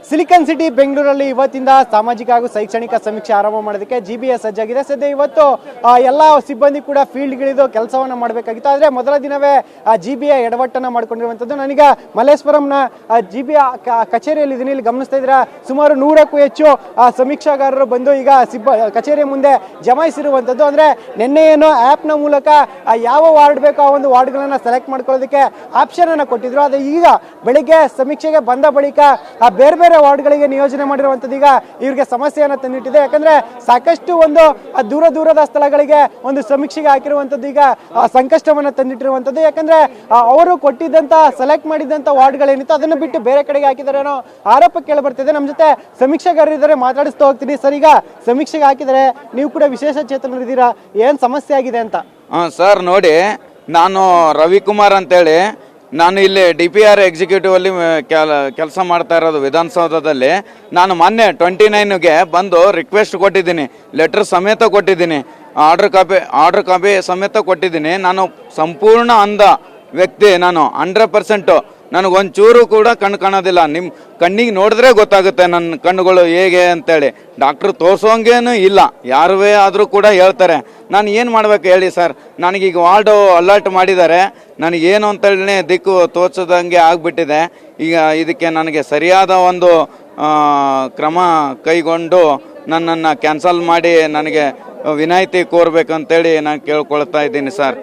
Silicon city ಬೆಂಗಳೂರಲ್ಲಿ ಇವತ್ತಿಂದ ಸಾಮಾಜಿಕ ಹಾಗೂ ಶೈಕ್ಷಣಿಕ ಸಮೀಕ್ಷೆ ಆರಂಭ ಮಾಡೋದಕ್ಕೆ GBA ಸಜ್ಜಾಗಿದೆ. ಸದ್ಯ ಇವತ್ತು ಎಲ್ಲ ಸಿಬ್ಬಂದಿ ಕೂಡ ಫೀಲ್ಡ್ಗಿಳಿದು ಕೆಲಸವನ್ನ ಮಾಡಬೇಕಾಗಿತ್ತು. ಆದರೆ ಮೊದಲ ದಿನವೇ GBA ಎಡವಟ್ಟನ್ನು ಮಾಡ್ಕೊಂಡಿರುವಂಥದ್ದು. ನಾನೀಗ ಮಲ್ಲೇಶ್ವರಂನ GBA ಕಚೇರಿಯಲ್ಲಿ ಇದೀನಿ. ಇಲ್ಲಿ ಗಮನಿಸ್ತಾ ಇದ್ದೀರಾ, ಸುಮಾರು 100ಕ್ಕೂ ಹೆಚ್ಚು ಸಮೀಕ್ಷಾಗಾರರು ಬಂದು ಈಗ ಕಚೇರಿಯ ಮುಂದೆ ಜಮಾಯಿಸಿರುವಂಥದ್ದು. ಅಂದರೆ ನಿನ್ನೆ ಏನು ಆ್ಯಪ್ನ ಮೂಲಕ ಯಾವ ವಾರ್ಡ್ ಬೇಕೋ ಆ ಒಂದು ವಾರ್ಡ್ಗಳನ್ನು ಸೆಲೆಕ್ಟ್ ಮಾಡ್ಕೊಳ್ಳೋದಕ್ಕೆ ಆಪ್ಷನ್ ಅನ್ನು ಕೊಟ್ಟಿದ್ರು. ಆದರೆ ಈಗ ಬೆಳಿಗ್ಗೆ ಸಮೀಕ್ಷೆಗೆ ಬಂದ ಬಳಿಕ ಬೇರೆ ಬೇರೆ ವಾರ್ಡ್ಗಳಿಗೆ ನಿಯೋಜನೆ ಮಾಡಿರುವಂಥದ್ದು ಈಗ ಇವರಿಗೆ ಸಮಸ್ಯೆಯನ್ನು ತಂದಿಟ್ಟಿದೆ. ಯಾಕಂದ್ರೆ ಸಾಕಷ್ಟು ಒಂದು ದೂರದ ಸ್ಥಳಗಳಿಗೆ ಒಂದು ಸಮೀಕ್ಷೆಗೆ ಹಾಕಿರುವಂಥದ್ದು ಈಗ ಸಂಕಷ್ಟವನ್ನು ತಂದಿಟ್ಟಿರುವಂಥದ್ದು. ಯಾಕಂದ್ರೆ ಅವರು ಕೊಟ್ಟಿದ್ದಂತ ಸೆಲೆಕ್ಟ್ ಮಾಡಿದಂತ ವಾರ್ಡ್ಗಳೇನಿತ್ತು ಅದನ್ನು ಬಿಟ್ಟು ಬೇರೆ ಕಡೆಗೆ ಹಾಕಿದ್ದಾರೆ ಅನ್ನೋ ಆರೋಪ ಕೇಳಿ ಬರ್ತಿದೆ. ನಮ್ಮ ಜೊತೆ ಸಮೀಕ್ಷೆಗಾರರಿದ್ದಾರೆ, ಮಾತಾಡಿಸ್ತಾ ಹೋಗ್ತೀನಿ. ಸರ್, ಈಗ ಸಮೀಕ್ಷೆಗೆ ಹಾಕಿದರೆ ನೀವು ಕೂಡ ವಿಶೇಷ ಚೇತನರಿದ್ದೀರಾ, ಏನ್ ಸಮಸ್ಯೆ ಆಗಿದೆ ಅಂತ? ಸರ್ ನೋಡಿ, ನಾನು ರವಿಕುಮಾರ್ ಅಂತೇಳಿ ನಾನು ಇಲ್ಲಿ DPR ಎಕ್ಸಿಕ್ಯೂಟಿವ್ ಅಲ್ಲಿ ಕೆಲಸ ಮಾಡ್ತಾ ಇರೋದು ವಿಧಾನಸೌಧದಲ್ಲಿ. ನಾನು ಮೊನ್ನೆ 29ಗೆ ಬಂದು ರಿಕ್ವೆಸ್ಟ್ ಕೊಟ್ಟಿದ್ದೀನಿ, ಲೆಟರ್ ಸಮೇತ ಕೊಟ್ಟಿದ್ದೀನಿ, ಆರ್ಡರ್ ಕಾಪಿ ಸಮೇತ ಕೊಟ್ಟಿದ್ದೀನಿ. ನಾನು ಸಂಪೂರ್ಣ ಅಂಧ ವ್ಯಕ್ತಿ, ನಾನು 100%. ನನಗೊಂಚೂರು ಕೂಡ ಕಣ್ಣು ಕಾಣೋದಿಲ್ಲ. ನಿಮ್ಮ ಕಣ್ಣಿಗೆ ನೋಡಿದ್ರೆ ಗೊತ್ತಾಗುತ್ತೆ ನನ್ನ ಕಣ್ಣುಗಳು ಹೇಗೆ ಅಂತೇಳಿ. ಡಾಕ್ಟ್ರು ತೋರಿಸೋಂಗೇನು ಇಲ್ಲ, ಯಾರುವೇ ಆದರೂ ಕೂಡ ಹೇಳ್ತಾರೆ. ನಾನು ಏನು ಮಾಡ್ಬೇಕು ಹೇಳಿ ಸರ್? ನನಗೀಗ ವಾರ್ಡು ಅಲರ್ಟ್ ಮಾಡಿದ್ದಾರೆ, ನನಗೇನು ಅಂತೇಳಿ ದಿಕ್ಕು ತೋರಿಸೋದಂಗೆ ಆಗಿಬಿಟ್ಟಿದೆ. ಈಗ ಇದಕ್ಕೆ ನನಗೆ ಸರಿಯಾದ ಒಂದು ಕ್ರಮ ಕೈಗೊಂಡು ನನ್ನನ್ನು ಕ್ಯಾನ್ಸಲ್ ಮಾಡಿ ನನಗೆ ವಿನಾಯಿತಿ ಕೋರಬೇಕಂತೇಳಿ ನಾನು ಕೇಳ್ಕೊಳ್ತಾ ಇದ್ದೀನಿ ಸರ್.